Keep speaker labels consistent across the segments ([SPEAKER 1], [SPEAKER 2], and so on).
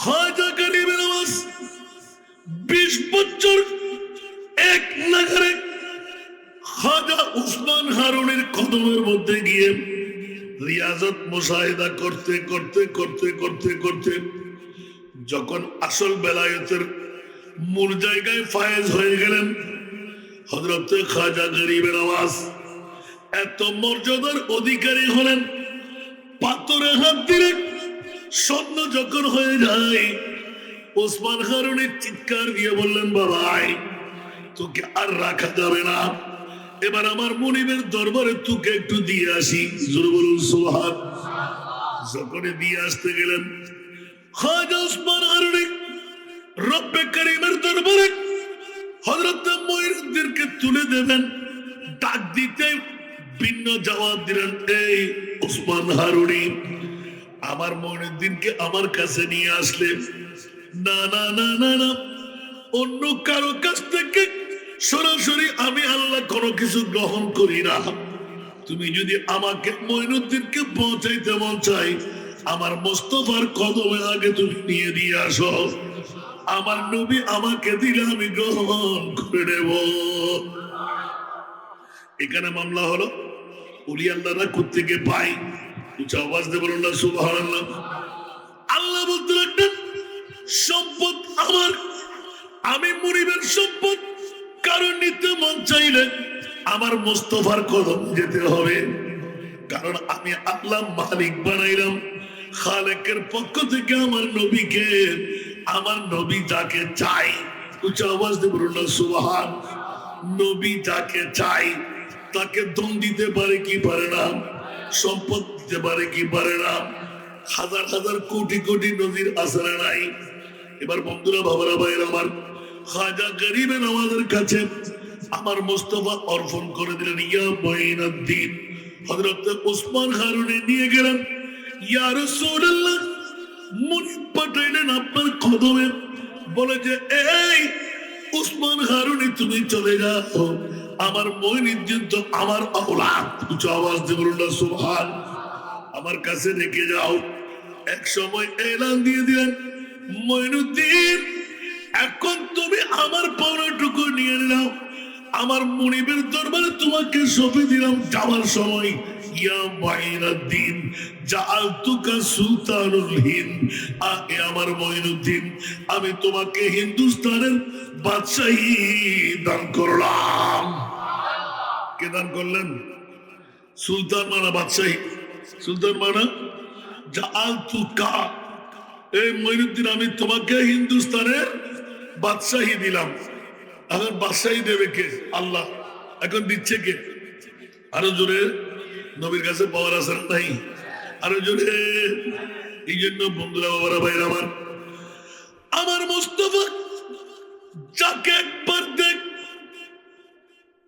[SPEAKER 1] খাজা গরিবের আওয়াজ 20 বছর এক নাগারে খাজা উসমান হারুনের কদমের মধ্যে গিয়ে রিয়াজত মুশাহিদা করতে করতে করতে করতে করতে যখন আসল বেলায়েতের মূল জায়গায় ফায়েজ হয়ে গেলেন, হযরত খাজা গরিবের আওয়াজ এত মর্যাদার অধিকারী হলেন, পাথরে হাত দিলে স্বর্ণ যখন হয়ে যায়, ওসমান হারুনি চিৎকার দিয়ে বললেন, বাবাই তোকে আর রাখা যাবে না, এবার আমার মুনিবের দরবারে তোকে একটু দিয়ে আসি। জোরে বলুন সুবহান। যখন দিয়ে আসতে গেলেন, খাজা ওসমান হারুনি রব্বে করিমের দরবারে হযরত মুঈনুদ্দিনকে তুলে দেবেন, ডাক দিতে ভিন্ন জবাব দিলেন, এই ওসমান হারুনি আমার মুঈনুদ্দিনকে আমার কাছে নিয়ে আসলে না না না না না, অন্য কারো কাছ থেকে সরাসরি আমি আল্লাহ কোনো কিছু গ্রহণ করি না। তুমি যদি আমাকে মুঈনুদ্দিনকে পৌঁছাইতে মন চাই, আমার মুস্তাফার কদমে আগে তুমি নিয়ে দিয়ে আসো, আমার নবী আমাকে দিলে আমি গ্রহণ করে নেব। এখানে মামলা হলো ওলি আল্লাহরা কোত্থেকে পাই? উচ্চ আওয়াজ দিয়ে বলুন না সুবহানাল্লাহ। আল্লাহ বলতে লাগলেন, সম্পদ আমার, আমি মুনিবের সম্পদ কারণ নিতে মন চাইলে আমার মুস্তাফার কদম যেতে হবে, কারণ আমি আল্লাহ মালিক বানাইলাম। খালেকের পক্ষ থেকে আমার নবীকে, আমার নবী যাকে চাই, উচ্চ আওয়াজ দিয়ে বলুন না সুবহান। নবী যাকে চাই তাকে দম দিতে পারে কি পারে না, সম্পদ দিতে পারে কি পারে না, হাজার হাজার কোটি কোটি নদীর আসরে নাই। এবার বন্ধুরা, বাবারা, ভাইরা আমার, খাজা গরিবে নওয়াজের কাছে আমার মুস্তাফা অর্পণ করে দিলেন। ইয়া মুঈনুদ্দিন হযরত ওসমান হারুনি নিয়ে গেলেন। ইয়া রাসূলুল্লাহ, মুনিব পাঠাইলেন আপনার কদমে, বলে যে এই ওসমান হারুনি তুমি চলে যাও, আমার মুঈনুদ্দিন তো আমার আওলাদ। উচ্চ আওয়াজ দিয়ে বলুন না সুবহান। আমার কাছে রেখে যাও। এক সময় এলান দিয়ে দিলেন, মুঈনুদ্দিন এখন তুমি আমার পাওনাটুকু নিয়ে নাও, আমার মুনিবের দরবারে তোমাকে সঁপে দিলাম। যাওয়ার সময়, ইয়া মুঈনুদ্দিন জাআলতুকা সুলতানুল হিন্দ, আগে আমার মুঈনুদ্দিন আমি তোমাকে হিন্দুস্তানের বাদশাহী দান করলাম। কে দান করলেন? সুলতান মানা বাদশাহী, সুলতান মানা জাআলতুকা, এই মুঈনুদ্দিন আমি তোমাকে হিন্দুস্তানের বাদশাহী দিলাম। এখন বাদশাহী দেবে কে? আল্লাহ। এখন দিচ্ছে কে? আরো জোরে, নবীর কাছে পাওয়ার আছে নাই? আরো জোরে। এই জন্য বন্ধুরা, বাবারা, ভাইরা আমার, আমার মুস্তাফা যাকে একবার দেখ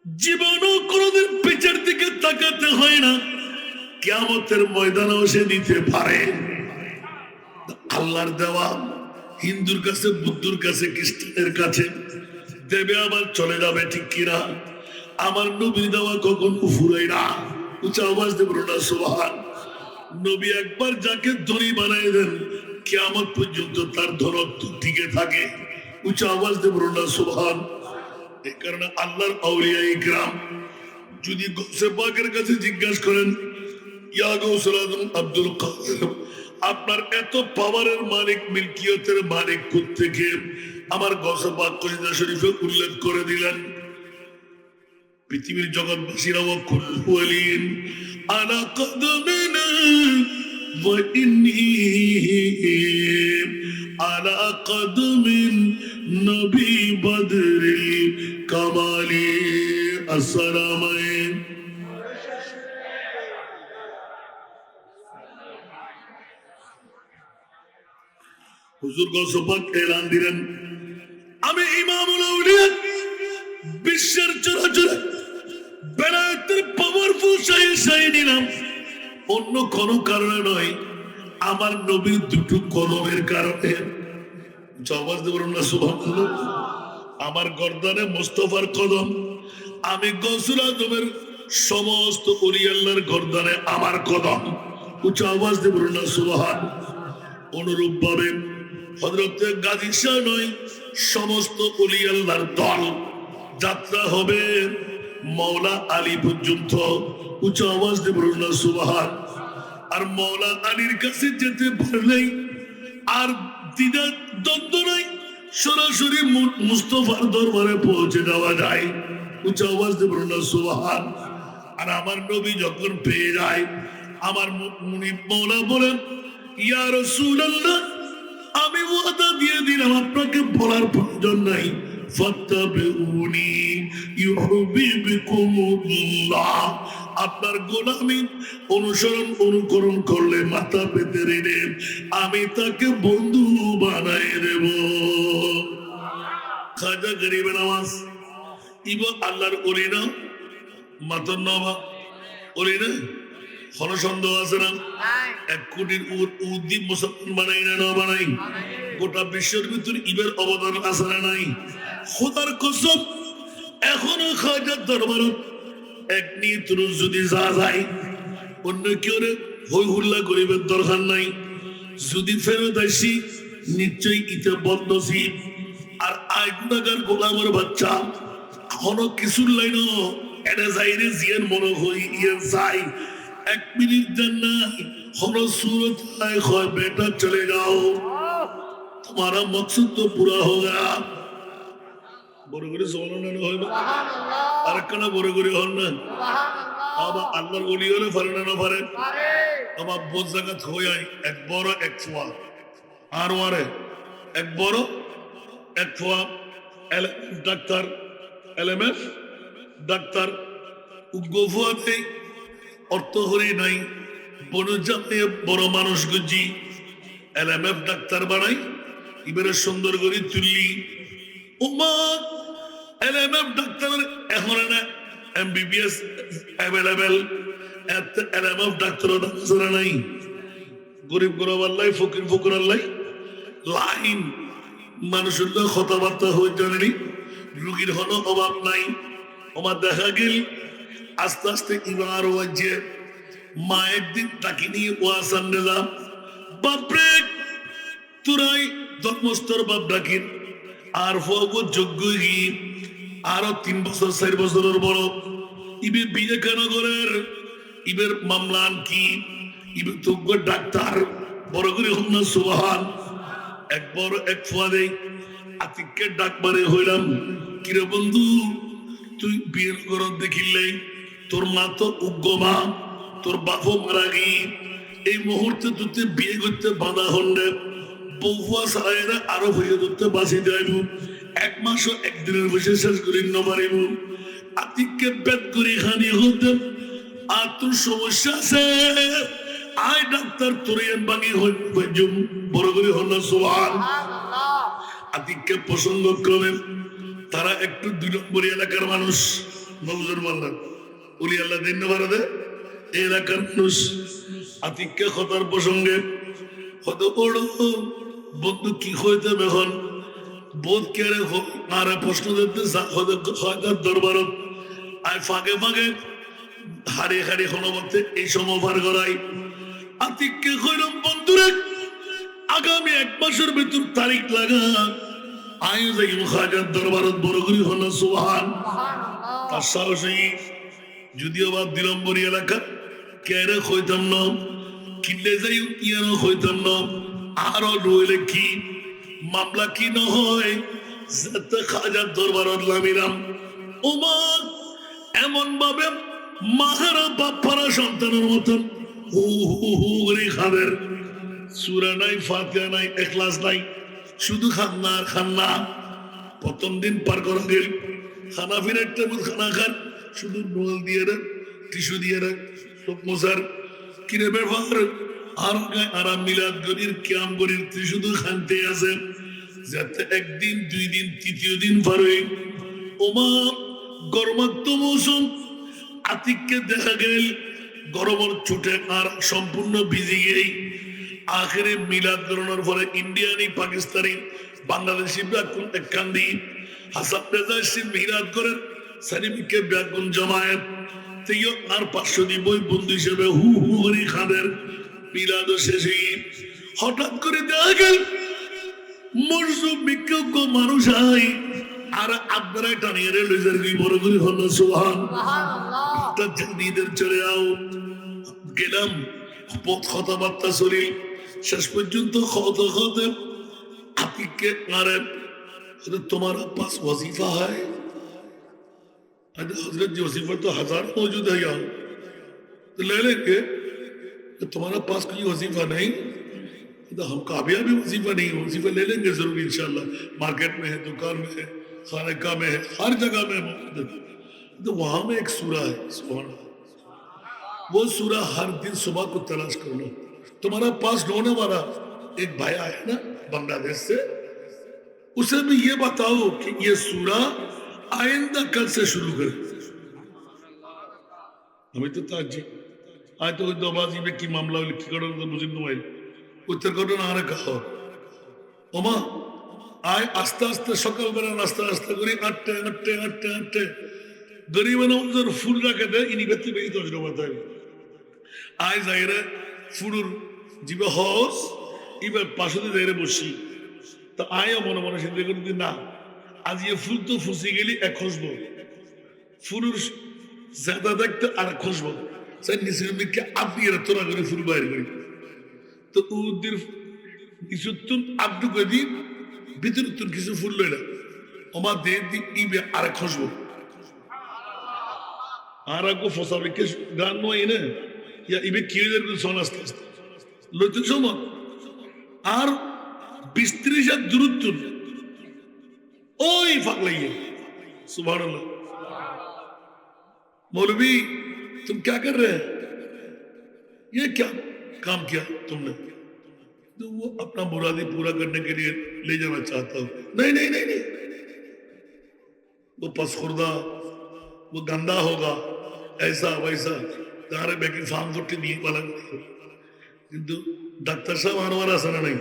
[SPEAKER 1] জীবনও কোনোদিন পিছের দিকে তাকাতে হয় না, কিয়ামতের ময়দানেও সে দিতে পারে। আল্লাহর দেওয়া হিন্দুর কাছে, বুদ্ধুর কাছে, খ্রিস্টানের কাছে দেবে, আবার চলে যাবে, ঠিক কিনা? আমার নবী দেওয়া কখনো ফুরাই না। উচ্চ আওয়াজ দিয়ে বলুন না সুবহান। নবী একবার যাকে ধনী বানাই দেন, কিয়ামত পর্যন্ত তার ধনত্ব টিকে থাকে। উচ্চ আওয়াজ দিয়ে বলুন না সুবহান। এই কারণে আল্লাহর আউলিয়া ইকরাম যদি গৌসে পাকের কাছে জিজ্ঞাসা করেন, ইয়া গৌসুল আজম আব্দুল কাদের, আপনার এত পাওয়ারের মালিক, মিল্কিয়তের মালিক কোত্থেকে? আমার গৌসে পাক কসিদা শরীফে উল্লেখ করে দিলেন, পৃথিবীর জগৎবাসীরা কুল্লু ওয়ালিন আলা কদমিনা ওয়া ইন্নী আলা কদমিন নবী বদরিল কামালি। আসসালামু আলাইকুম। হুজুর গৌসে পাক এলান দিলেন, আমি ইমামুল আউলিয়া, বিশ্বের চরাচরে বেলায়েতের পাওয়ারফুল শাহী নিলাম, অন্য কোনো কারণে নয়, আমার নবীর দুটো কদমের কারণে। জবাব দেব না সুবহানাল্লাহ। আমার গর্দানে মুস্তাফার কদম, আমি গৌসুল আজমের সমস্ত ওলি আল্লাহর গর্দানে আমার কদম। উচ্চ আওয়াজ দিয়ে বলুন না সুবহান। অনুরূপ ভাবে হযরতে গাজী শাহ নয়, সমস্ত ওলি আল্লাহর দল যাত্রা হবে মওলা আলী পর্যন্ত। উচ্চ আওয়াজ দিয়ে বলুন না সুবহান। আর মওলা আলীর কাছে যেতে পারলেই আর দ্বিধা দ্বন্দ্ব নাই, সরাসরি মুস্তাফার দরবারে পৌঁছে যাওয়া যায়। উচ্চ আওয়াজ দিয়ে বলুন না সুবহান। আর আমার নবী যখন পেয়ে যায়, আমার মুনিব মওলা বলেন, ইয়া রাসূলুল্লাহ, আমি ওয়াদা দিয়ে দিলাম আপনাকে বলার প্রয়োজন নাই, ফাত্তাবিউনি ইউহিব্বুকুমুল্লাহ। আপনার গোলামি অনুসরণ অনুকরণ করলে মাথা পেতে রেখে আমি তাকে বন্ধু বানাই দেব। খাজা গরিব নামাজ ইবো আল্লাহর ওলি না, মাতন নবা ওলি না, কোন সন্দেহ আছে না? 1 কোটির উদ্দীপ মুসলমান বানাই না বানাই? গোটা বিশ্বের ভিতরে ইবের অবদান আছে না নাই? খোদার কসম, এখনো খাজার দরবারত এক নিয়ত যদি যা যায়, অন্য কেউ হই হুল্লা করিবার দরকার নাই। যদি ফেরত আসি নিশ্চয়ই ইতে বন্ধ ছিল। আর আয় গুণাগার গোলামের বাচ্চা এখনো কিছুর লাইন এটা যাইরে জিয়ান মনে হই ইয়ে যাই 1 মিনিট দেন না, হলো सूरत आए खोए बेटा चले जाओ, तुम्हारा मकसद तो पूरा हो गया। বড় করে সোনা না হয় না, আর কেনা বড় করে হন না। আবার আল্লাহর ওলি হলে পারে না পারে, আবার বোঝ জায়গা হয়ে যায় এক বড় এক ফোয়া আর ওয়ারে এক বড় এক ফোয়া ডাক্তার এলএমএফ ডাক্তার উগ্গফুয়াতে অর্থ হরি নাই বড় জাতে বড় মানুষ গুজি এলএমএফ ডাক্তার বানাই এবারে সুন্দর করে তুললি উম্মা এলএমএফ ডাক্তার এখন না এমবিবিএস অ্যাভেলেবল এত এলএমএফ ডাক্তার ডাক্তার নাই গরিব গরিব আল্লাহ ফকির ফকির আল্লাহ লাইন মানুষের কথাবার্তা হয়ে জানেনি রুগীর হলো অভাব নাই। আমার দেখা গেল আস্তে আস্তে ইবার ওয়াজে মা একদিন তাকে নিয়ে ওয়াসান নিলাম, বাপরে তোরাই ধর্মস্তর বাপ ডাকিন আর ফগো যোগ্য গিয়ে আরো 3 বছর 4 বছরের বড় ইবে বিয়ে কেন করের ইবের মামলান কি ইবে যোগ্য ডাক্তার বড় করে হন না সুবহান। এক বড় এক ফুয়াদে আতিককে ডাক মারে হইলাম, কিরে বন্ধু তুই বিয়ের ঘর দেখিলে তোর মা তো উগ্গমা, তোর বাপও মারা গিয়ে এই মুহূর্তে তুই বিয়ে করতে বাধা হন্ডে বউয়া সারাইরা আরো হইয়া ধরতে বাঁচি যাইব, 1 মাসও 1 দিনের বসে শেষ করি নমারিব। আতিককে বেদ করি খানি হতে আর তোর সমস্যা আছে আয় ডাক্তার তোর বাঙি হইজুম বড় করে হল সুবহান। আতিককে প্রসঙ্গ ক্রমে তারা একটু 2 নম্বরী এলাকার মানুষ নজর মারলেন উলি আল্লাহ দিন ভারতে এই এলাকার মানুষ আতিককে কথার প্রসঙ্গে হত বড় বন্ধু কি হইতে এখন বোধ কেড়ে আর প্রশ্ন দিতে হয়তার দরবারত আয় ফাঁকে ফাঁকে হারিয়ে হারিয়ে হনবতে এই সময় পার করাই। আতিককে কইলাম বন্ধুরে আগামী 1 মাসের ভিতর তারিখ লাগা আয়ু যাই খাজার দরবারত বড় করি হল সুবহান। তার সাহসী যদিও বা 2 নম্বরী এলাকা কেড়ে হইতাম না কিনলে যাই ইয়ানো হইতাম না আরো রইলে কি মামলা কি না হয় যাতে খাজার দরবারত লামিলাম ওমা এমন ভাবে মাহারা বাপ্পারা সন্তানের মতন হু হু হু করে খাদের সূরা নাই ফাতিহা নাই ইখলাস নাই শুধু খান্না আর খান্না। প্রথম দিন পার করা গেল খানা ফিরে একটা খানা খান শুধু নোল দিয়ে রাখ টিস্যু দিয়ে রাখ চোখ মোছার কিরে ব্যাপার আর আরাম মিলাদ গরির ক্যাম গরির শুধু খানতে আছে যাতে 1 দিন 2 দিন 3য় দিন পার হয়ে ওমা গরমাক্ত মৌসুম আতিককে দেখা গেল গরমের ছুটে আর সম্পূর্ণ ভিজে গিয়ে আখেরে মিলাদ করানোর ফলে ইন্ডিয়ানি পাকিস্তানি বাংলাদেশি ব্যাকুল এক কান্দি হাসান রেজা সিং মিলাদ করেন সানিমিকে ব্যাকুল জামায়াত তেও আর 500 দি বই বন্ধু হিসেবে হু হু করে খাদের মিলাদ শেষে হঠাৎ করে দেখা গেল মরসুম বিক্ষোভ মানুষ হয় আর আপনারা টানিয়ে লইজার কি বড় করে হল সুবহান ঈদের চলে যাও গেলাম পথ কথাবার্তা শরীর শেষ পর্যন্ত খতে খতে আতিককে মারেন तुम्हारा पास वजीफा है हजरत जी वजीफा तो हजार मौजूद है यहाँ तो ले लेंगे तो तुम्हारा पास कोई वजीफा नहीं तो हम कामयाबी वजीफा नहीं वजीफा ले लेंगे जरूर इंशाल्लाह मार्केट में है दुकान में है खानेका में है हर जगह में मौजूद है तो वहां में एक सूरा है सुभान अल्लाह वो सूरा हर दिन सुबह को तलाश कर लो तुम्हारा पास ढोने वाला एक भाई आया ना बांग्लादेश से उसे भी ये बताओ कि ये सूरा आइंदा कल से शुरू करें हमें तो ताजी आज तो दबाजी में की मामला लिखी करो तो मुझे नुआई उत्तर करो ना कहा ओमा आय आस्ते आस्ते सकाल बेला नास्ता नास्ता करी आट्टे आट्टे आट्टे आट्टे गरीब ना उधर फूल रखे थे इन्हीं बत्ती में ही तो जो बताए आय जाहिर है फूल जीवा हॉस इबे पाशुदे जाहिर बसी तो आया मने मने चिंता करी ना आज ये फूल तो फुसी गेली एक खुशबू फूल ज्यादा देखते আর খুশবু সেই নিচের দিকে আপনি তোরা করে ফুল বাইরে করি তো উদির কিছুক্ষণ আপনি কদি ভিতরতুন কিছু ফুল লইলা ওমা দে দি ইবে আর খুশবু আর কো ফসাবে কে গান নয় না ইয়া ইবে কি হইল সোনাস্তে লইতে সময় আর 20-30 দূরত্ব ओए फागलाइए सुभान अल्लाह मौलवी तुम क्या कर रहे हैं ये क्या काम किया तुमने तो वो अपना मुरादी पूरा करने के लिए ले जाना चाहता हूं नहीं नहीं नहीं नहीं वो पसखुर्दा वो गंदा होगा ऐसा वैसा तारे बेकी फार्म फुट्टी नहीं वाला किंतु डॉक्टर साहब हमारा सना नहीं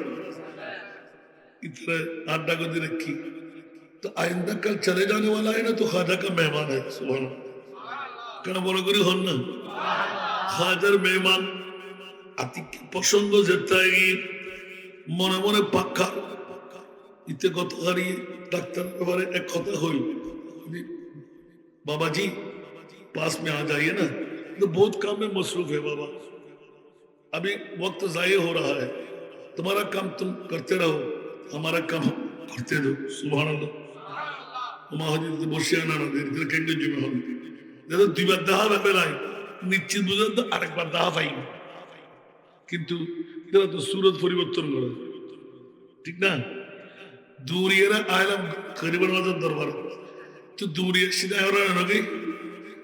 [SPEAKER 1] इतना आड्डा को दी रखी तो आइंदा कल चले जाने वाला है ना तो खाजा का मेहमान है सुभान क्या बोलो करी हो ना खाजर मेहमान আতিক পছন্দ যেটাই মনে মনে পাক্কা इतने কথা হারিয়ে ডাক্তার ব্যাপারে এক কথা হই बाबा जी पास में आ जाइए ना तो बहुत काम में मसरूफ है बाबा अभी वक्त जाये हो रहा है तुम्हारा काम तुम करते रहो हमारा काम करते दो सुभान अल्लाह महाजी বসে আনা না দিতে কেন জমে হবে দাদা দুইবার দাহা বেলায় নিশ্চিত বুঝেন তো আরেকবার দাহা পাই কিন্তু এটা তো সুরত পরিবর্তন করে ঠিক না দূরিয়েরা আইলাম গরিবের মাঝে দরবার তো দূরিয়ে সিধা ওরা নাকি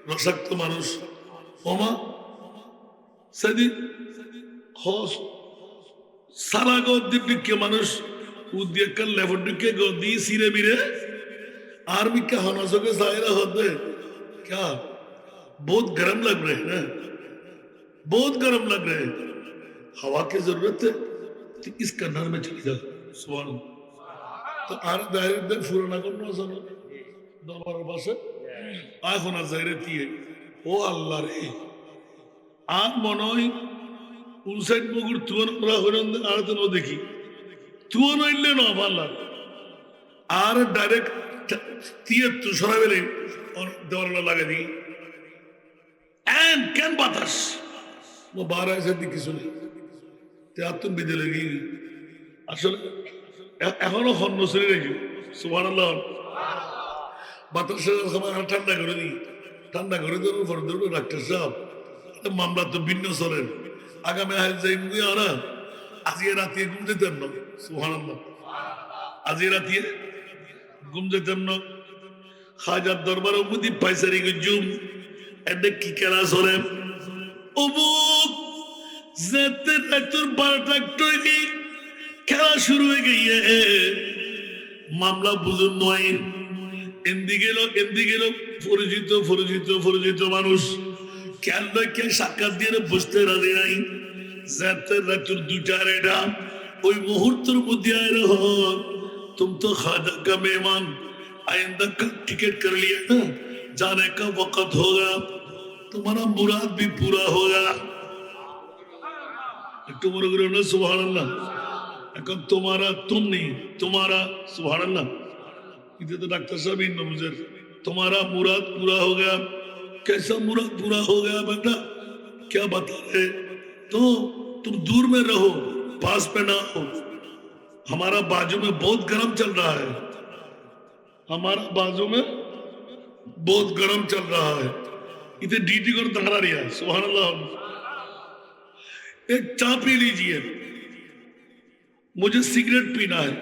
[SPEAKER 1] রসাক্ত মানুষ ওমা সাদি হস সারা গদিকে মানুষ উদ্যেকাল লেফটকে গদি সিরে বিরে आर्मी के हनासों के सायरा होते क्या बहुत गर्म लग रहे हैं ना बहुत गर्म लग रहे हैं हवा की जरूरत है तो इस कन्नर में चली जाओ सुभान तो आर दायरे दे फुराना करना सुनो दरबार पास आँख होना जाहिरती है ओ अल्लाह रे आँख मनोई उन साइड मुगुर तुवन रहा होने आर तो नो देखी तुवन इल्ले नो अल्लाह आर डायरेक्ट तीर तुषारा बेले और दौड़ना लगा दी एंड कैन बातास वो 12 ऐसे दिखी सुने त्यातुन भी दिलेगी असल एखनो खन्नो सुने रही सुभान अल्लाह बातास से हमारा ठंडा कर दी तो फर्दर डॉक्टर साहब तो मामला तो बिन्नो सोलें आगे मैं हाल जाए मुझे आना आज ये रात ये घूमते थे हम सुभान अल्लाह आज ये रात ये घूम जाते हम लोग खाजा दरबार उम्मीद पैसरी के जूम ऐसे की क्या सोरे उबूक ज़ेते रचुर बारटाक टोई क्या शुरू हो गई है मामला बुजुर्ग नोई इंदिगेलो फुरुजितो मानुष क्या ना क्या शाकात दिए ना बुझते रहते नहीं ज़ेते रचुर दूचारे डा कोई मुहूर्तर बुद्धिया रहो तुम तो खाजा का मेहमान आइंदा का टिकट कर लिया ना जाने का वक्त होगा तुम्हारा मुराद भी पूरा होगा एक तो बोलो ना सुभान अल्लाह এখন তোমারা तुमने तुम्हारा सुभानअल्लाह इधर तो डॉक्टर साहब इन नमूजर तुम्हारा मुराद पूरा हो गया कैसा मुराद पूरा हो गया बेटा क्या बता रहे तो तुम दूर में रहो पास पे ना हो हमारा बाजू में बहुत गर्म चल रहा है हमारा बाजू में बहुत गर्म चल रहा है इधर डीटी को तगड़ा रहा है सुभानअल्लाह एक चाय पी लीजिए मुझे सिगरेट पीना है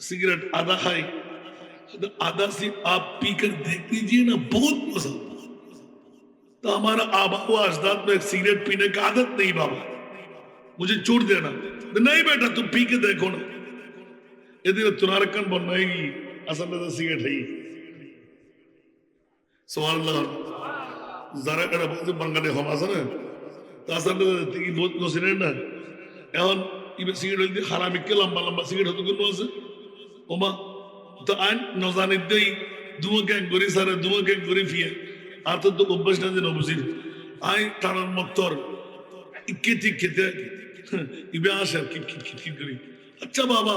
[SPEAKER 1] सिगरेट आधा है आधा से आप पीकर देख लीजिए ना बहुत मजा तो हमारा आबा व अजदाद में सिगरेट पीने की आदत नहीं बाबा मुझे छोड़ देना नहीं बेटा तुम पी के देखो ना यदि तुनारकन बनाएगी असल में तो सिगरेट है सुभानअल्लाह जरा कर बाजू बंगाली हमासा ना तो असल में तो बहुत नो सिगरेट ना এখন ইবে সিগারেট হইতে হারামি কে লম্বা লম্বা সিগারেট হতো কোন আছে ওমা তো আইন নজানি দেই দুমো গ্যাং করি সারে দুমো গ্যাং করি ফিয়ে আর তো অভ্যাস না যে নবুজির আই টানার মক্তর ইকেতি খেতে इबे आशा किट किट किट किट करी अच्छा बाबा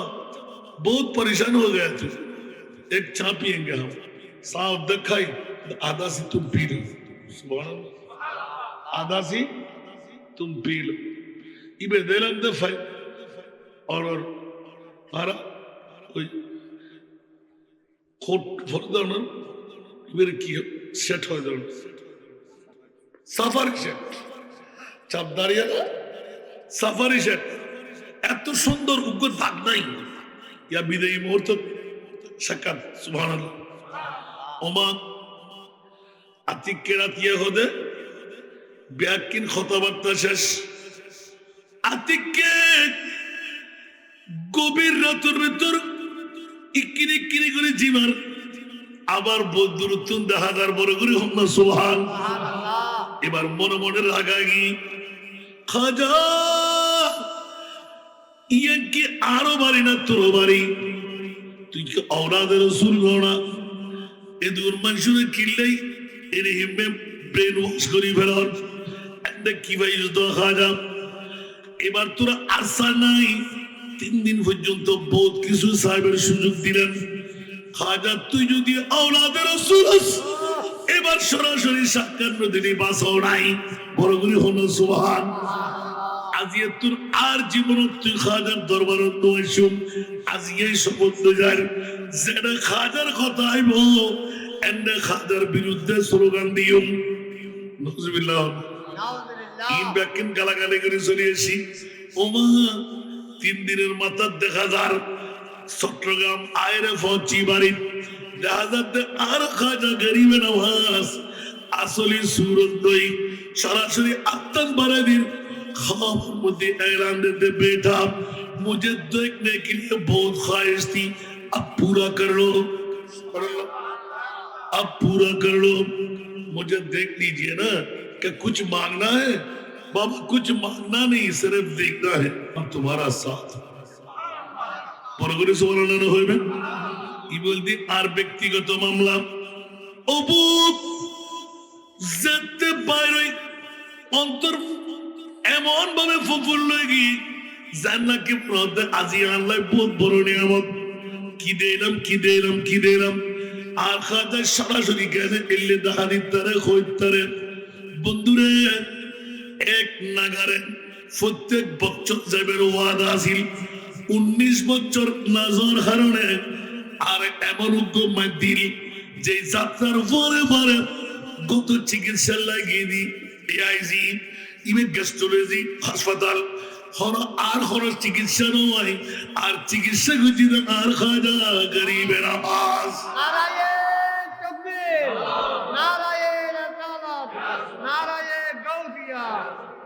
[SPEAKER 1] बहुत परेशान हो गया तू एक चाय पियेंगे हम साफ दखाई आधा सी तुम पी लो सुभान अल्लाह आधा सी तुम पी लो इबे देलन दफाई और मारा कोई कोट फरदान इबे की सेट हो जाओ सफारी सेट चाप दाঁড়িয়ে সাফারি সেট এত সুন্দর উগ্র দাগ নাই ইয়া বিদায়ী মুহূর্ত সাক্ষাৎ সুবহানাল্লাহ ওমা আতিক কেরাতিয়া হদে ব্যাকিন কথাবার্তা শেষ আতিককে গভীর রাতের ভিতর ইকিনি ইকিনি করে জিমার আবার বদরুতুন দেহাদার বড় করে হম্মা সুবহানাল্লাহ এবার মনে মনে রাগাগি খাজা ये की आरो बारी ना तुरो बारी तुझे औलादे रसूल गोना ये दूर मंशूर किल्ले इन्हें हिम्मे ब्रेन वॉश करी फिरान ऐसे की वजह तो खाजा ये बार तुरा आसान नहीं 3 दिन फुज्जुन तो बहुत किसु साइबर सुजुक दिलन खाजा तू जो दिए औलादे रसूल ये बार शरा शरी शाकर में दिली बास हो रही बरगुरी होना सुभान আজিয়ে তোর আর জীবন তুই খাজার দরবারে নয়সুম আজিয়ে শপথ যার যেটা খাজার কথা আইব এন্ডে খাজার বিরুদ্ধে স্লোগান দিও নাউজুবিল্লাহ নাউজুবিল্লাহ ইন ব্যাকিন গালাগালি করে চলে আসি ওমা 3 দিনের মাথা দেখা যার চট্টগ্রাম আয়রে ফৌজি বাড়ি দেখা যাচ্ছে আর খাজা গরিবে নওয়াজ আসলি সুরত দই সরাসরি আত্মবারাদির ख्वाब मुझे ऐलान देते बेटा मुझे देखने के लिए बहुत ख्वाहिश थी अब पूरा कर लो अब पूरा कर लो मुझे देख लीजिए ना क्या कुछ मांगना है बाबा कुछ मांगना नहीं सिर्फ देखना है अब तुम्हारा साथ परगुरी सुवर्ण न होइबे ई बोलती आर व्यक्तिगत मामला अबू যেতে বাইরে অন্তর এমন ভাবে ফুফুল লাগি জান্নাত কি প্রদ আজি আল্লাহ বহুত বড় নিয়ামত কি দিলাম আর খাজা সরাসরি গেছে এলে দাহানি তারে কইতারে বন্ধুরে এক নাগারে প্রত্যেক বছর যাবের ওয়াদা আছিল 19 বছর নাজর হারণে আর এমন হুকুম দিল যে যাত্রার পরে পরে গত চিকিৎসা লাগিয়ে দি এআইজি ইভেন গ্যাস্ট্রোলজি হাসপাতাল হর আর হর চিকিৎসা নয় আর চিকিৎসা গুজি আর খাজা গরিবের আওয়াজ
[SPEAKER 2] নারায়ণ তাকবীর নারায়ণ রিসালাত নারায়ণ গাউসিয়া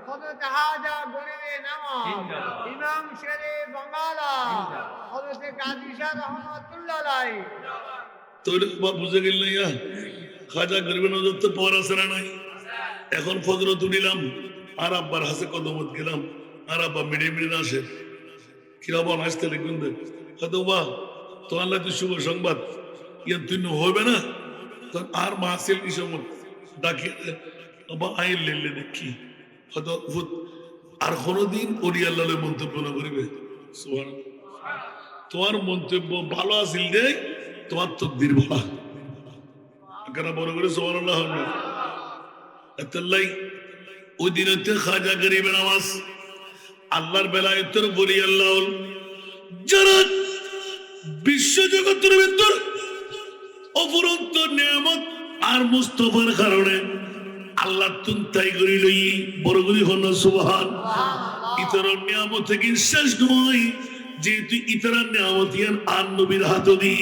[SPEAKER 2] হযরত হাজা গরিবে নওয়াজ ইমাম শরীফ বাঙ্গালা হযরত কাজী শাহ রহমাতুল্লাহ আলাইহি
[SPEAKER 1] তো বুঝে গেল না খাজা গরিবে নওয়াজ তো পড়াশোনা নাই এখন ফজরত উঠিলাম আর আব্বার হাসে কদমত গেলাম আর আব্বা মিডিয়ে আসে কিরকম আসতে লিখুন হয়তো বা তো আল্লাহ তুই শুভ সংবাদ ইয়ার তুই হবে না তখন আর মাসেল কি সময় ডাকিয়ে বা আইন লেলে দেখি হয়তো আর কোনোদিন ওলি আল্লাহ মন্তব্য না করিবে সুবহানাল্লাহ। তোমার মন্তব্য ভালো আছিল দে, তোমার তকদির ভালো। কেন বড় করে সুবহানাল্লাহ না? এতলাই ওই দিন হচ্ছে খাজা গরিবের নামাজ, আল্লাহর বেলায়েতের বলি আল্লাহ, যারা বিশ্ব জগতের ভিতর অপরন্ত নিয়ামত আর মুস্তফার কারণে আল্লাহ তুন তাই করি লই বড় করি হন সুবহান। ইতর নিয়ামত থেকে শেষ নয়, যেহেতু ইতরার নিয়ামত ইয়ান আর নবীর হাত দি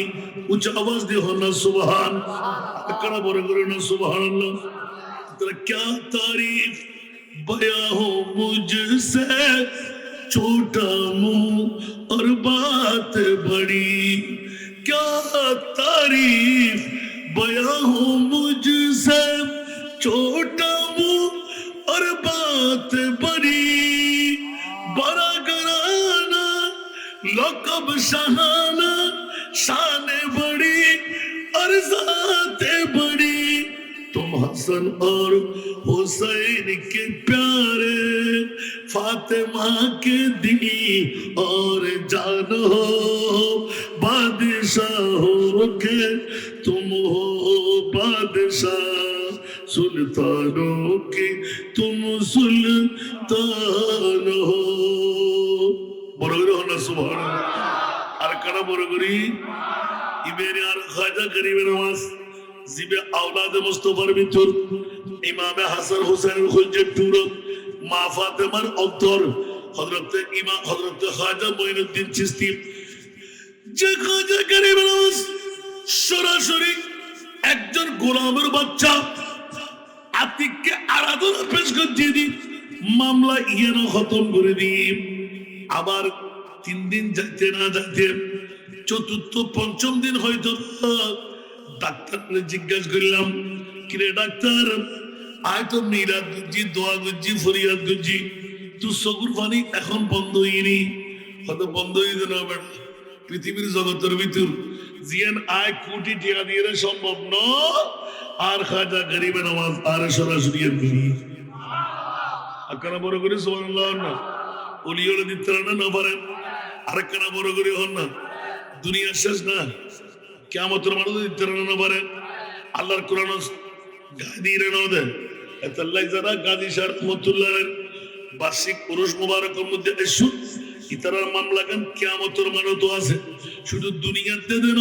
[SPEAKER 1] উচ্চ আওয়াজ দিয়ে হন সুবহান। কারা বড় করে না সুবহানাল্লাহ। तेरा क्या तारीफ बया हो मुझसे, छोटा मुंह और बात बड़ी। क्या तारीफ बया हो मुझसे, छोटा मुंह और बात बड़ी। बड़ा घराना लक़ब शहाना, शान बड़ी और ज़ात बड़ी। तुम हसन और हुसैन के प्यारे, फातिमा के दी और जान हो। बादशाहों के तुम हो बादशाह, सुल्तानों के तुम सुल्तान हो। बरोबर हो ना सुभान। আর কারা বড় করি ইবেনে আর খাজা গরিবের নামাজ জিবে আওলাদে মুস্তাফার ভিতর ইমামে হাসান হোসেনের খুলজে টুরো মা ফাতেমার অন্তর হযরতে ইমাম হযরতে খাজা মঈনুদ্দিন চিশতি, যে খাজা গরিবের নামাজ সরাসরি একজন গোলামের বাচ্চা আতিককে আরাধনা পেশ করে দি মামলা ইয়ানো খতম করে দি। আবার 3 দিন যাইতে না যাইতে চতুর্থ পঞ্চম দিন হয়তো ডাক্তার জিজ্ঞাসা করলাম, কিরে ডাক্তার আয় তো মিলাদ গুজি দোয়া গুজি ফরিয়াদ গুজি, তুই চকুর পানি এখন বন্ধ হয়নি। হয়তো বন্ধ হয়ে যেন পৃথিবীর জগতের ভিতর জিয়ান আয় কোটি টাকা দিয়ে সম্ভব ন। আর খাজা গরিবের নামাজ আর সরাসরি আকানা বড় করে সুবহানাল্লাহ না ওলি হলে দিতে না পারেন। আরেকখানা বড় করে হন না, দুনিয়া শেষ না, কিয়ামতের মানুষ দিতে না পারেন। আল্লাহর কোরআন গায়ে দিয়ে না দেন। এতাল্লাই যারা গাজী শাহ রহমতুল্লাহের বার্ষিক পুরুষ মুবারকের মধ্যে এসু ইতারার মামলা গান কিয়ামতের মানুষ তো আছে, শুধু দুনিয়াতে দেন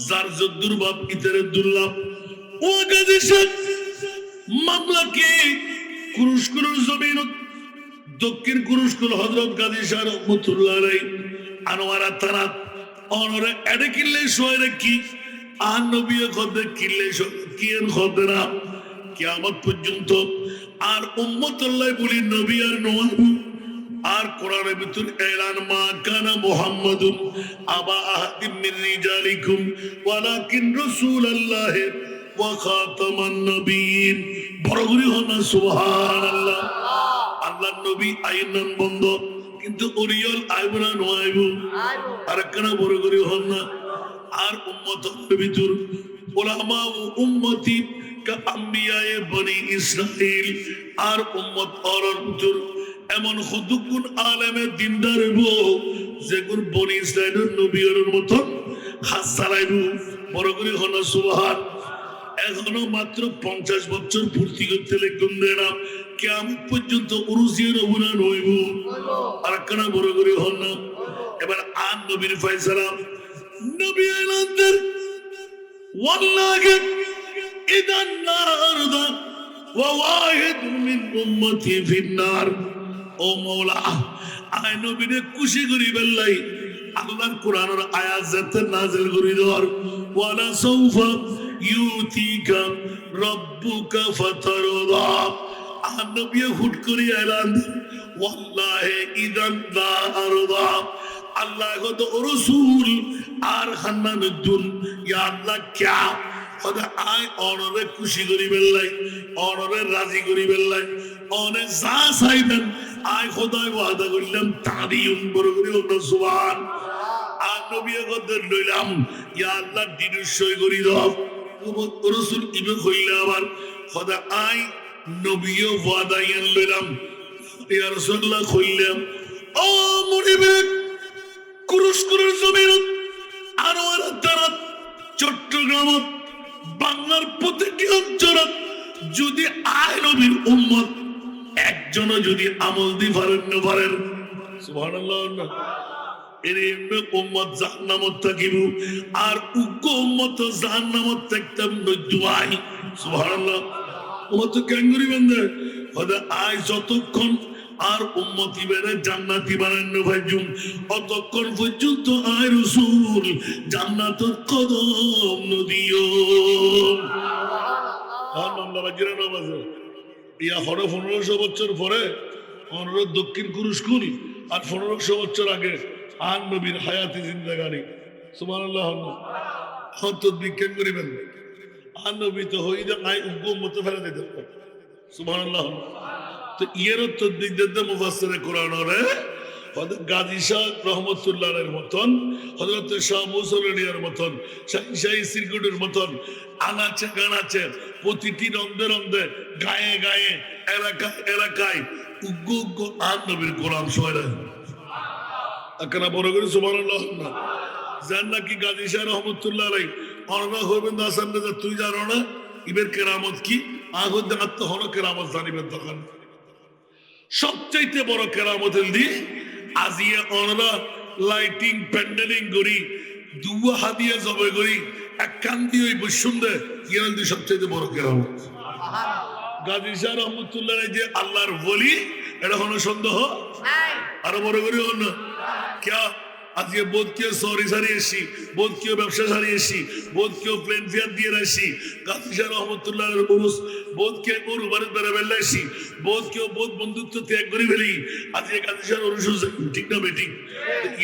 [SPEAKER 1] যার যদ্দুর বাপ ইতারের দুর্লাভ। ও গাজী শাহ মামলা কি কুরুশকুরের জমিন দক্ষিণ কুরুশকুল হযরত গাজী শাহ রহমতুল্লাহ আনোয়ারা থানা অনরে এডে কিল্লে শোয়ে কি আর নবী খদে কিল্লে কি এর খদে না কিয়ামত পর্যন্ত। আর উম্মতুল্লাহ বলি নবী আর নওয়াব আর কোরআনের ভিতর এলান মা কানা মুহাম্মাদুন আবা আহাদিম মিন রিজালিকুম ওয়ালাকিন রাসূলুল্লাহ ওয়া খাতামান নবিয়্যিন। বড় করে হন সুবহানাল্লাহ। আল্লাহর নবী আইনান বন্ধ, কিন্তু ওরিয়ল আইবনা নয়াইব আর কেন বড় করে হন না। আর উম্মতের ভিতর উলামা ও উম্মতি কা আম্বিয়ায়ে বনি ইসরাইল আর উম্মত অরর ভিতর এমন খুদুকুন আলেমে দিনদার হইব যেগুন বনি ইসরাইলের নবীর মতন হাত চালাইব। বড় করে হন সুবহান। এখনো মাত্র 50 বছর পূর্তি করতে লেগুন দেয় না, কিয়ামত পর্যন্ত উরুসিয়ার অবদান হইব। আর কেন বড় করে হন না। এবার আর নবীর ফয়সালা নবী এলানদের ওয়াল্লাহি ইদান নারদা ওয়া ওয়াহিদ মিন উম্মতি ফিন্নার। ও মাওলা আয় নবীরে খুশি করি বেল্লাই আল্লাহর কোরআনের আয়াত যাতে নাযিল করি দর ওয়ালা সাউফা ইউতিকা রাব্বুকা ফাতারদা। আর নবী হুট করে এলান ওয়াল্লাহি ইদান নারদা আল্লাহ কত রাসূল আর হান্নানুদ্দুন ইয়া আল্লাহ কিয়া খোদা আয় অনরে খুশি করি বেল্লাই অনরে রাজি করি বেল্লাই অনে যা চাইবেন আয় খোদায় ওয়াদা করলাম তাদিউন বড় করে ওটা সুবহান। আর নবী কত লইলাম ইয়া আল্লাহ দিনুসই করি দাও রাসূল ইবে কইলা আবার খোদা আয় নবীও ওয়াদা ইয়ান লইলাম ইয়া রাসূলুল্লাহ কইলাম ও মুনিবে কুরস্কুরের জমিন আনোয়ারা তারা চট্টগ্রাম বাংলার প্রতিটি অঞ্চলত যদি আয় নবীর উম্মত একজনও যদি আমল দি পারেন না পারেন সুবহানাল্লাহ না এর এমনি উম্মত জাহান্নামত থাকিব আর উগ্র উম্মত জাহান্নামত থাকতাম নজুয়াই সুবহানাল্লাহ উম্মত ক্যাঙ্গুরি বান্দে হদা আয় যতক্ষণ আর উম্মতি বেড়ে জান্নাতি বানান ভাইজুম অতক্ষণ পর্যন্ত আয় রাসূল জান্নাতের কদম নদিও আমরা বাজিরা নামাজ ইয়া হরে 1500 বছর পরে অনুরোধ দক্ষিণ কুরুস্কুল আর 1500 বছর আগে আন নবীর হায়াতি জিন্দাগানি সুবহানাল্লাহ হত বিজ্ঞান করিবেন আন নবী তো হইদা আই উগ্র মত ফেলে দিতে সুবহানাল্লাহ তো ইয়ের তদ্বিক দিতে মুফাসসিরে কোরআন রে হযরত গাজী শাহ রহমাতুল্লাহর মতন হযরত শাহ মুসলিয়ার মতন শাহী সিরকুটের মতন আনাচে গানাচে প্রতিটি রন্ধে রন্ধে গায়ে গায়ে এলাকায় এলাকায় উগ্র উগ্র আন নবীর কোরআন শোনা আকানা বড় করে সুবহানাল্লাহ না জান নাকি গাজী শাহ রহমাতুল্লাহ আলাইহি অনরা হবেন দাসান না তুই জানো না ইবের কেরামত কি আগত দেখাতে হলো কেরামত জানিবেন তখন সবচাইতে বড় কেরামতের দি আজিয়া অনরা লাইটিং প্যান্ডেলিং করি দুয়া হাদিয়া জবে করি এক কান্দি ওই বসুন্দে ইয়াল দি সবচাইতে বড় কেরামত গাজী শাহ রহমাতুল্লাহ যে আল্লাহর ওলি এটা কোনো সন্দেহ আরো বড় করে হল না क्या आज ये बोध क्यों सॉरी सारी ऐसी बोध क्यों व्यवसाय सारी ऐसी बोध क्यों प्लेन फेयर दिए ऐसी गाजी शाह रहमतुल्लाह अलैहि पुरुष बोध के और भारत बेरबेल ऐसी बोध क्यों बोध बंधुत्व त्याग करी भेली आज ये गाजी शाह औरुषु ठीक ना बेटी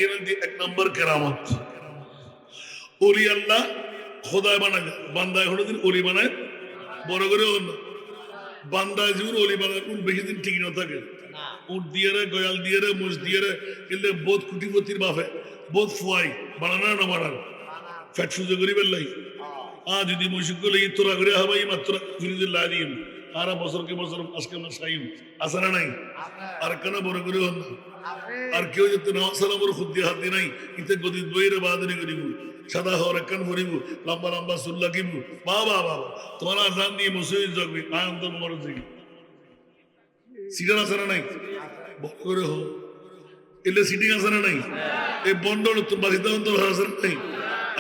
[SPEAKER 1] ये नदी एक नंबर करामत ओली अल्लाह खुदा बनाए बंदा होने दिन ओली बनाए बड़ो करे होना बंदा जरूर ओली बनाए उन बेचे दिन ठीक ना था के উট দিয়ে রে গয়াল দিয়ে রে মুজ দিয়ে রে কিন্তু বোধ কুটিপতির বাপে বোধ ফুয়াই বানানা না বানান ফ্যাট সুজে করিবেন লাই যদি মসজিদ করলে তোরা করে হবাই মাত্র ফিরিজে লাগিয়ে আর বছরকে বছর আজকে আমরা সাইম আসে না নাই আর কেন বড় করে হন না আর কেউ যেতে নামাজ সালামর খুদ দিয়ে হাত দিয়ে নাই ইতে গদিত বইরে বাহাদুরি করিব সাদা হওয়ার একখান ভরিব লম্বা লম্বা চুল লাগিব বাবা বাবা তোমার আজান দিয়ে মসজিদ জগবি আয়ন্ত তোমার জিগি সিটার আছে না নাই বড় করে হো এলে সিটিং আছে না নাই এই বন্ডল বাসিতা অন্তর আছে না নাই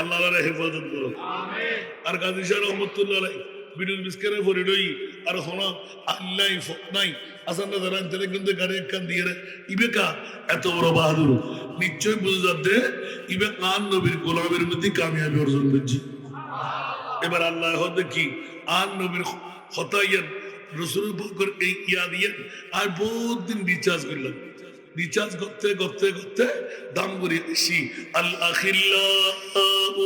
[SPEAKER 1] আল্লাহ আল্লাহ হেফাজত করো আর গাজী শাহ রহমতুল্লাহ আলাইহি ভিডিও বিস্কারে ভরে রই আর হনা আল্লাহ নাই আসান না জানেন তেরে কিন্তু গাড়ি একখান দিয়ে রে ইবেকা এত বড় বাহাদুর নিশ্চয় বুঝে যাচ্ছে ইবে আন নবীর গোলামের মধ্যে কামিয়াবি অর্জন করছি এবার আল্লাহ হতে কি আন নবীর হতাইয়ান রসুল বকর এই ইয়াদিয়ান আর বহুত দিন রিচার্জ করলাম রিচার্জ করতে করতে করতে দাম করে আসি আল আখিল্লাহু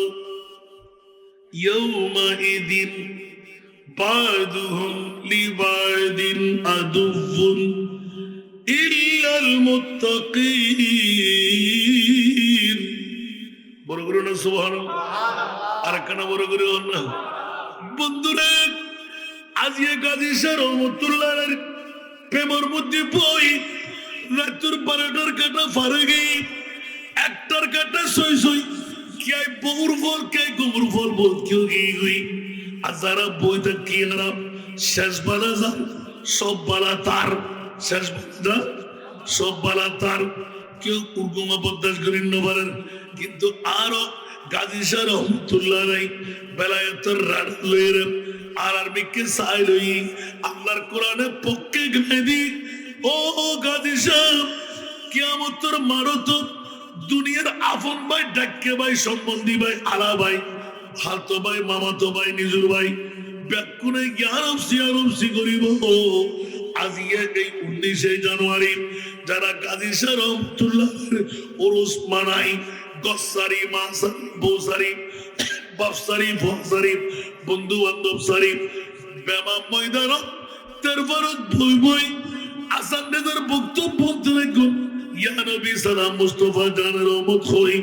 [SPEAKER 1] ইয়াউমাইদিন বাদুহুম লিবাদিন আদুউন ইল্লাল মুত্তাকিন বড় করে না সুবহানাল্লাহ আর কেন বড় করে না বন্ধুরা आज ये गाजी शाह रहमतुल्लाह अलैहि प्रेमर मध्य पई रातुर 12টার কাটা ফারে গই একটার কাটা সই সই কি আই বগুর ফল কে গুমুর ফল বল কিও গই গই আজারা বইটা কি না শেষ বালা যা সব বালা তার শেষ বালা সব বালা তার কেউ উর্গুমা বদাস করেন না পারেন কিন্তু আরো গাজী শাহ রহমতুল্লাহ আলাইহি বেলায়েতের রাত লইরে আর আরবিকে সাইলই আল্লাহর কোরআনের পক্ষে গায় দি ও গাজী শাহ কিয়ামতের মারত দুনিয়ার আপন ভাই ডাক্কে ভাই সম্বন্ধী ভাই আলা ভাই হালতো ভাই মামাতো ভাই নিজুর ভাই ব্যাকুনে জ্ঞানসি করিব আজিয়ে এই 19 জানুয়ারি যারা গাজী শাহ রহমতুল্লাহর ওরস মানাই গসারি মাসারি বসারি বাপসারি ফসারি বন্ধু বান্ধব সারি বেমা ময়দান তারপরত বই বই আসান নেজার বক্তব্য দেখুন ইয়া নবী সালাম মুস্তাফা জানের রহমত হই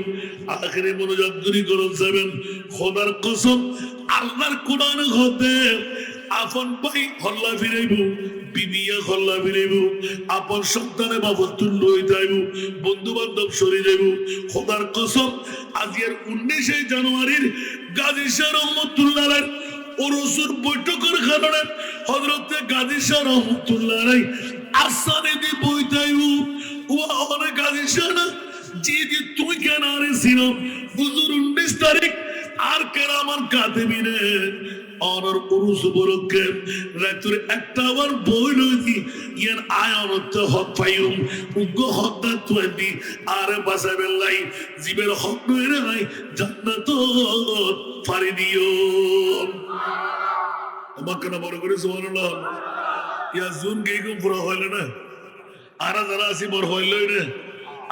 [SPEAKER 1] আখিরে মনোজাত করি করন যাবেন খোদার কসম আল্লাহর কোরআন হতে আপন ভাই হল্লা ফিরাইব বিবিয়া খল্লা ফিরেব, আপন সন্তানে বাবদ তুল্য হয়ে যাইব, বন্ধু বান্ধব সরে যাইব। খোদার কসম, আজকের 19 জানুয়ারির গাজী শাহ রহমতুল্লাহ ওরসুর বৈঠকের কারণে হযরতে গাজী শাহ রহমতুল্লাহ আসানে দি বইতাইব। ও অনেক গাজী শাহ না জি জি তুই কেন আরে ছিল হুজুর 19 তারিখ আর কেন আমার কাঁদে বিনে অনর পুরুষ বরকে রাতুর একটা আবার বই লইতি ইয়ার আয়নতে হক পাইম উগ্র হকটা তুই আরে বাসাবেল লাই জীবের হক নইরে নাই জান্নাত পারি দিও। আমাকে না বড় করে সুবহানাল্লাহ ইয়া জুন গেইগো পুরো হইল না আর যারা আসি বড় হইল না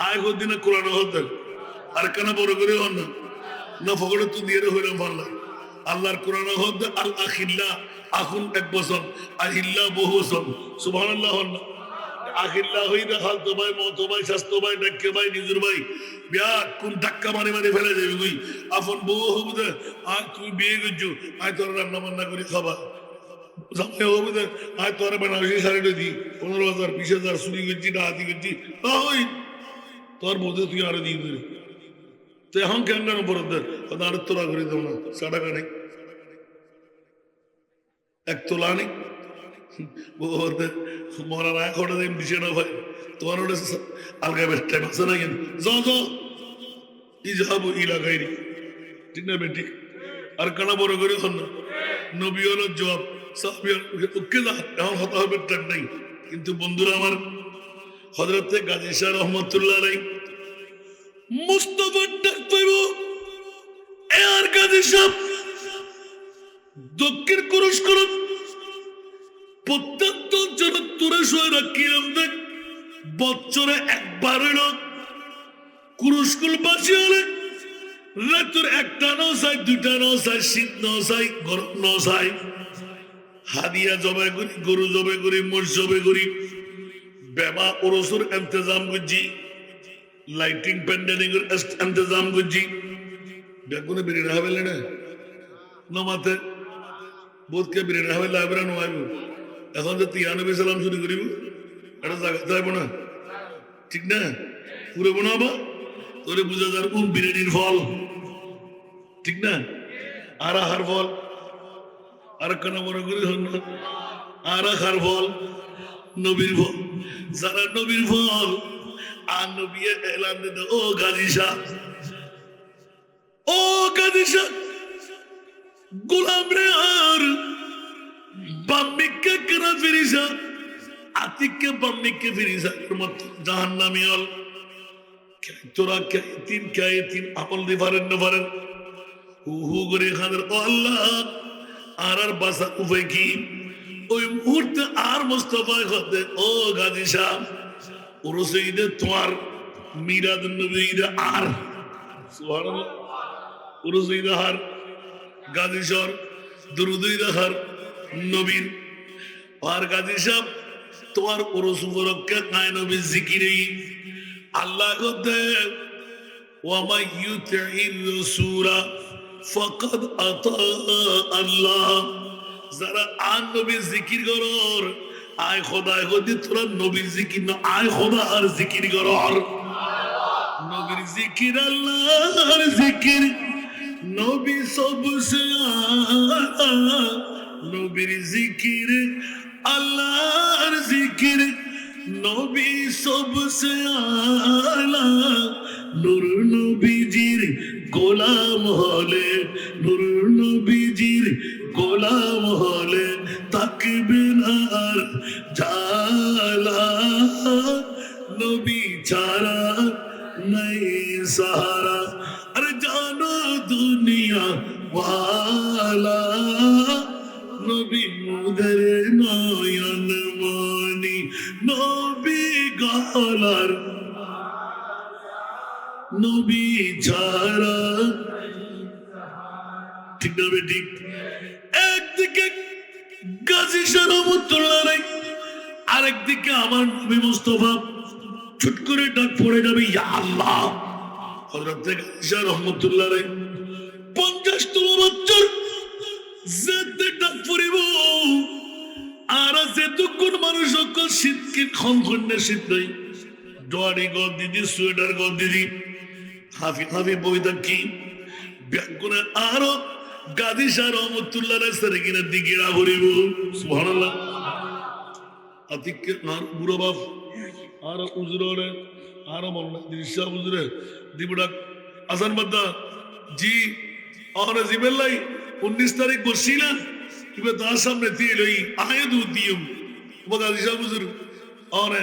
[SPEAKER 1] আয় দিনে কোরআন হতে আর কেন বড় করে হন না ফকড়ে তুই দিয়ে হইলাম পারলাম আল্লাহর কোরআন হতে আল আখিল্লা আখুন 1 বছর আহিল্লা বহু বছর সুবহানাল্লাহ হন আখিল্লা হই না হাল তো ভাই মত ভাই স্বাস্থ্য ভাই ডাক্কে ভাই নিজের ভাই বিয়া কোন ধাক্কা মারি মারি ফেলে যাবি তুই আপন বউ হবে আর তুই বিয়ে করছো আয় তোর রান্না বান্না করে খাবা জামাই হবে আয় তোর বানাবি সাড়ে দি 15,000 20,000 চুরি করছি না হাতি করছি ওই তোর বলতে তুই আরো দিয়ে দিবি তো এখন কেন কেন বরদের আর তোলা করে দেবো না 100 টাকা নেই 1 তোলা নেই বলদের মরার 1 দিন দিছে না ভাই তোমার ওটা আলগা বেশ টাইম আছে না কিন্তু যাও ই যাবো ইলাকাই ঠিক না বেটি আর কানা বড় করে হন না নবী হলো জবাব ওকে যা এখন হতা হবে টাইম নাই কিন্তু বন্ধুরা আমার হযরতে গাজী শাহ রহমতুল্লাহ আলাইহি মুস্তাফার ডাক পাইব আর গাজী সাহেব দক্ষিণ কুরস্কুল প্রত্যন্ত জন তুরে শোয় রাখিলাম দেখ বছরে একবার হইল কুরস্কুল বাসি হলে রাতের 1টা নও চাই 2টা নও চাই শীত নও চাই গরম নও চাই হাদিয়া জবাই করি গরু জবাই করি মোষ জবাই করি বেমা ওরসুর ইন্তজাম করছি লাইটিং প্যান্ডেলিং এর ইন্তজাম করছি বেগুনে বিরিয়ানি হবে না নমাতে বোধকে বিরিয়ানি হবে লাইব্রেরি নয় এখন যে 93 সালাম শুরু করিব এটা জায়গা যাইব না ঠিক না পুরো বানাবো তোরে বুঝা যার কোন বিরিয়ানির ফল ঠিক না আর আহার ফল আর কেন মনে করি হন না আর আহার ফল নবীর ফল যারা নবীর ফল আর নবী এলান দিতে ও গাজী শাহ গোলাম রে আর বাম্মিকে কেনা ফিরিসা আতিককে বাম্মিকে ফিরিসা মত জাহান্নামী হল তোরা তিন আমল দি পারেন না পারেন হু করে খাদের ও আল্লাহ আর বাসা উপায় কি ওই মুহূর্তে আর মুস্তাফা হতে ও গাজী শাহ ওরসে ঈদে তোমার মিরাদ নবী ঈদে আর সুবহানাল্লাহ ওরসে ঈদে আর গাজী শাহ দুরুদ ঈদে আর নবীর আর গাজী শাহ তোমার ওরস উপলক্ষে নায় নবীর জিকিরে আল্লাহ কতে ওয়ামা ইউতির রাসূলা ফাকাদ আতা আল্লাহ যারা আন নবীর জিকির করর আয় খোদায় গদি তোরা নবীর জিকির না আয় খোদা আর জিকির করর নবীর জিকির আল্লাহর জিকির নবী সবসে আলা নবীর জিকির আল্লাহর জিকির নবী সবসে আলা নূর নবীজির গোলাম হলে নূর নবীজির গোলাম হলে তাকবে না আর জালা নবী ছাড়া নাই সাহারা আরে জানো দুনিয়া ওয়ালা নবী মুদের নয়ন মনি নবী গলার নবী ছাড়া ঠিক না বেটি একদিকে গাজী শাহ রহমতুল্লাহ আরেকদিকে আমার নবী মুস্তাফা ছুট করে ডাক পড়ে যাবে ইয়া আল্লাহ হযরত গাজী শাহ রহমতুল্লাহ 50তম বছর যেতে ডাক পড়িব আর যেতক্ষণ মানুষ কি খনখন্ডে শীত নাই ডোয়ারি গদ দিদি সোয়েটার গদ দিদি হাফি হাফি বইটা কি ব্যাগুনে আরো গাদি সার রহমতুল্লাহ রাস্তার কিনা দিকে ভরিব সুবহানাল্লাহ আতিকে আর বুড়ো বাপ আর উজরে আর মল্লা দৃশ্য উজরে দিবড়া আসান বাদ্দা জি और जिबेल्लाई 19 तारीख बसीला इबे दास सामने थी लई आए दो दियो बगा दिशा बुजुर्ग और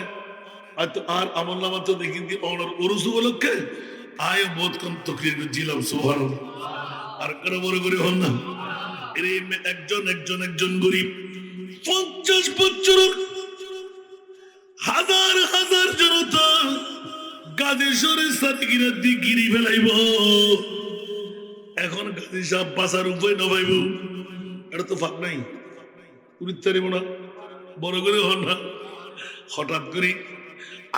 [SPEAKER 1] আর আমল নামা তো দেখি দি और উরুস উপলক্ষে আয় বহুত কম তকরির জিলাম সুবহানাল্লাহ আর কোন বড় করে হল না এর একজন গরিব 50 বছর হাজার হাজার জনতা গাদেশ্বরের সাথে গিরা দি গিরি ফেলাইব এখন গাজী সাহেব বাঁচার উপায় না পাইব এটা তো ফাঁক নাই উড়িতে না বড় করে হন না হঠাৎ করে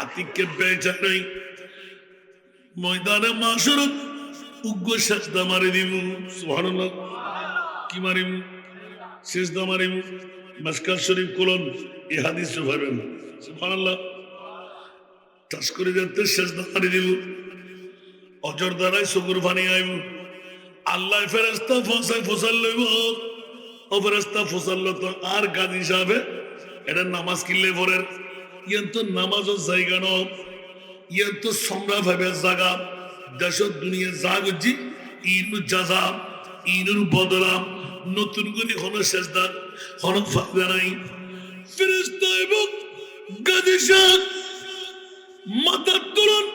[SPEAKER 1] আতিককে বেচা নাই ময়দানে মাসরত উগ্র সেজদা মারি দিব সুবহানাল্লাহ কি মারিব সেজদা মারিব মাসকাত শরীফ কোলন এই হাদিস পাবেন সুবহানাল্লাহ চাষ করে যাতে সেজদা মারি দিব অজর দ্বারাই চকুর পানি আইব আল্লাহ ফেরেশতা ফসল লইব ও ফেরেশতা ফসল তো আর গাজী সাহেব এটা নামাজ কিনলে পরের ইয়ান তো নামাজও জায়গা ন ইয়ান তো সম্রাট হবে জায়গা দেশ দুনিয়া জাগজি ইনু জাযা ইনুর বদলা নতুন করে হলো সেজদা হলো ফায়দা নাই ফেরেশতা এবং গাজী সাহেব মাথা তুলন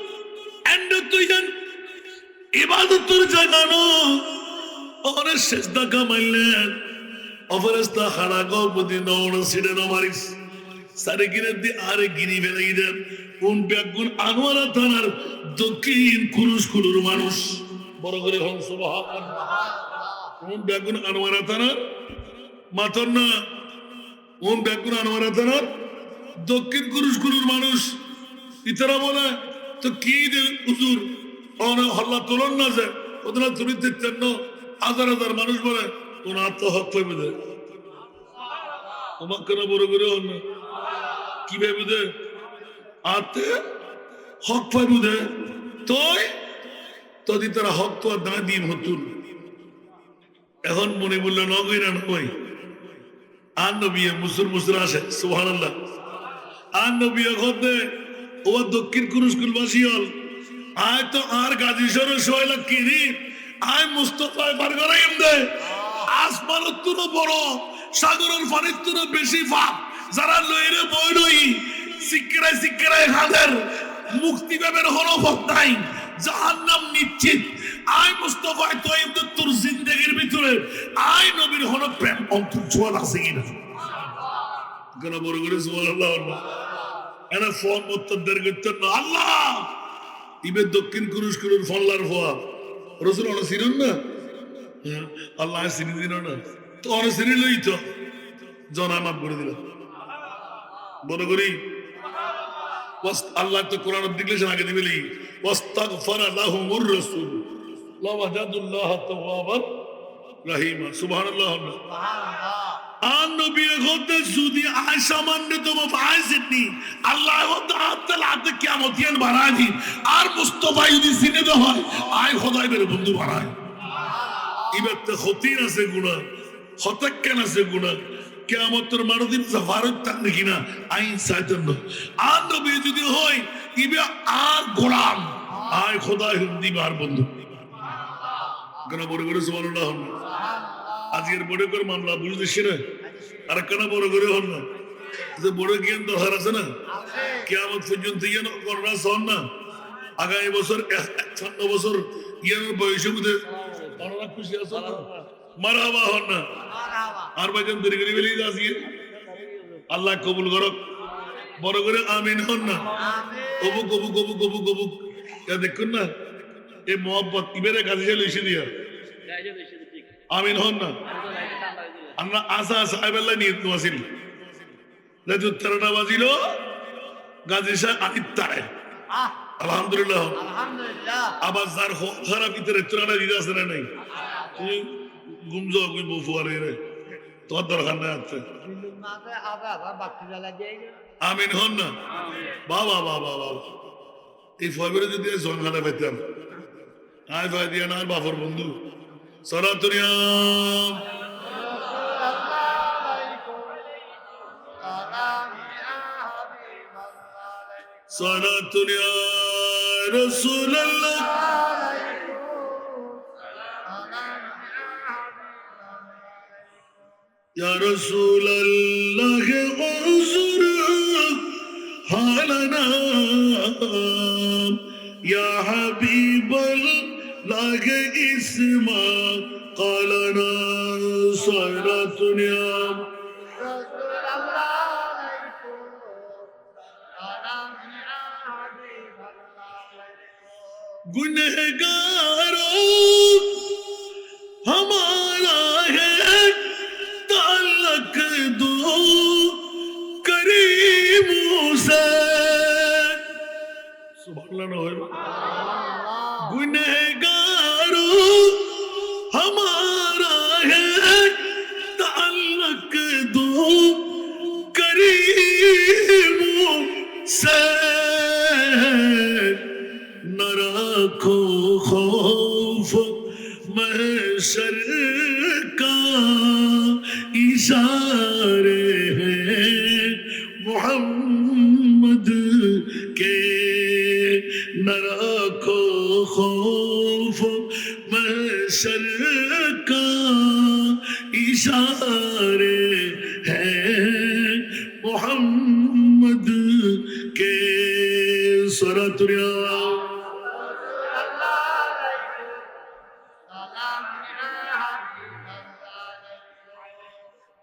[SPEAKER 1] এন্ড তুইয়ান ইবাদতের জায়গা ন ওরে সেজদা কামাইলেন অফরেস্তা হাড়া গর্ভবতী নওনা সিডে নমারিস সারে গিরে দি আরে গিরি ফেলাই দেন কোন ব্যাগুন আনোয়ারা থানার দক্ষিণ কুরুশকুলুর মানুষ বড় করে হন সুবহানাল্লাহ কোন ব্যাগুন আনোয়ারা থানার মাতন না কোন ব্যাগুন আনোয়ারা থানার দক্ষিণ কুরুশকুলুর মানুষ ইতারা বলে তো কি দে হুজুর ওনা হল্লা তোলন না যে ওদের তুমি দেখতেন না হাজার হাজার মানুষ বলে কোন আত্মহক পাইবে দে তোমার কেন বড় করে হন না কি পাইবে দে আতে হক পাইবে দে তোই তদি তারা হক তো আর না দিন হতুন এখন মনে বললে নগই না নয় আর নবী মুসুর আসে সুবহানাল্লাহ আর নবী খোদে ও দক্ষিণ কুরুশকুলবাসী হল আয় তো আর গাজী শহরের 6 লাখ কিনি আয় মুস্তফা বারগরাইম দে আসমানের তুনো বড় সাগরের পানির তুনো বেশি ফাপ যারা লইরে বই লই সিকরায় হাজার মুক্তি পাবের হলো পথ নাই জাহান্নাম নিশ্চিত আয় মুস্তফা তৈব তোর জিন্দেগির ভিতরে আয় নবীর হলো প্রেম অন্তর্জোয়াল আছে কিনা কেন বড় করে সুবহানাল্লাহ এনা ফোন মুত্তাদের করতে না আল্লাহ ইবে দক্ষিণ কুরুশকুলুর ফল্লার ফোয়া রসুল অনেক চিনুন না আল্লাহ চিনি দিন না তো অনেক চিনি লই তো জনা মাফ করে দিল বড় করি আল্লাহ তো কোরআন ডিক্লেরেশন আগে দিবেলি ওয়াস্তাগফারা লাহুমুর রাসূল লাওয়াজাদুল্লাহ তাওয়াবার রহিমা সুবহানাল্লাহ সুবহানাল্লাহ আর নবী খোদে যদি আয়েশা মানে তো ফাইজনি আল্লাহ খোদা আত্তালাতে কিয়ামত ইয়ান বারাজি আর মুস্তাফা যদি সিনে তো হয় আয় খোদাই মেরে বন্ধু বারায় ইবাতে খতির আছে গুনাহ হতাক্কান আছে গুনাহ কিয়ামতের মারদিন জাফারত তাক নাকি না আইন সাইতান আর নবী যদি হয় ইবে আর গোলাম আয় খোদাই দিবার বন্ধু কেন বড় করে সুবহানাল্লাহ আজকের বড় করে মামলা বুঝতেছি না আর কেন বড় করে হল না যে বড় জ্ঞান দরকার আছে না কিয়ামত পর্যন্ত ইয়ান করোনা সন না আগামী বছর 56 বছর ইয়ানের বয়সে বুঝে করোনা খুশি আছে না মারহাবা হন না আর ভাইজান দেরি করে বেরিয়ে আসিয়ে আল্লাহ কবুল করক বড় করে আমিন হন না কবুক কবুক কবুক কবুক কবুক দেখুন না এই মোহাম্মত ইবেরে কাজে লইছে দিয়া আমিন হন না আমরা আশা সাহেবেল্লাহ নিয়ে তো আসিল রাজু 13টা বাজিল গাজী সাহেব আদিত্যায় আলহামদুলিল্লাহ আবার যার খারাপ ভিতরে 13টা দিতে আসে না নাই তুই গুমজো কই বফুয়ারে রে তোর দরকার নাই আছে আমিন হন না বাবা বাবা বাবা এই ফয়বরে যদি জঙ্গালে পেতাম আয় ভাই দিয়া না বাপর বন্ধু সরাতুরিয়াম সরাতুরিয়া রাসূলুল্লাহ ইয়া রাসূলুল্লাহ উযুর হালানা ইয়া হাবিবাল্লাহ ইসমা قالنا صيرتنا गुनहगारों हमारा है ताल्लुक दो करीमों से सुभान अल्लाह गुनहगारों हमारा है ताल्लुक दो करीमों से न रखो खौफ महशर का इशारे हैं मोहम्मद के न रखो खौफ महशर का इशारे हैं मोहम्मद के सरतुरिया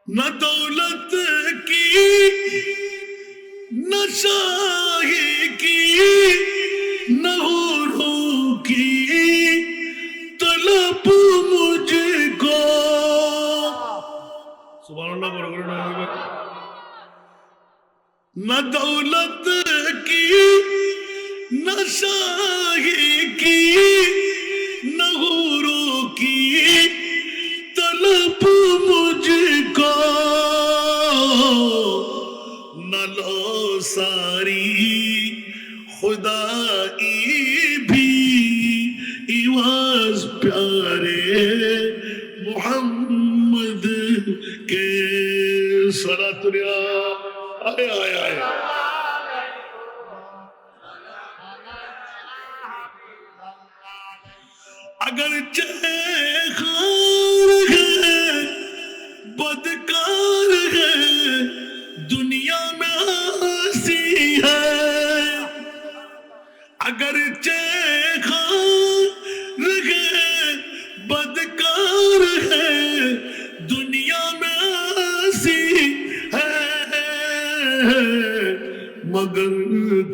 [SPEAKER 1] न दौलत की न शाही की न हुरूं की तलब मुझको सुभान अल्लाह न दौलत की न शाही की न हुरूं की तलब मुझको न लो सारी खुदाई भी इवाज प्यारे मोहम्मद के सलातुरिया आए आए आए अगर खार है बदकार है दुनिया में हंसी है अगर खार है बदकार है दुनिया में हंसी है मगर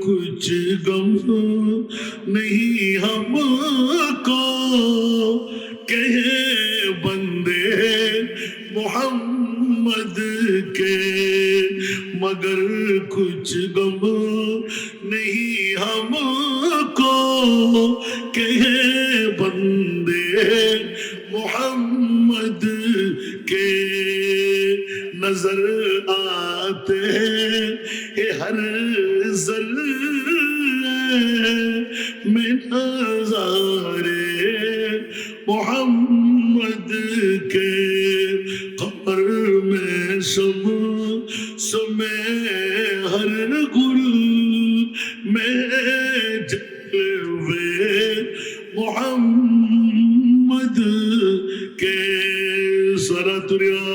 [SPEAKER 1] कुछ गम नहीं हमको कहे बंदे मोहम्मद के मगर कुछ गम नहीं हमको कहे बंदे मोहम्मद के नजर आते हैं हर ज़र्रे में नज़ारे मोहम्मद के कब्र में में हर गुल में जलवे मोहम्मद के सरतुरिया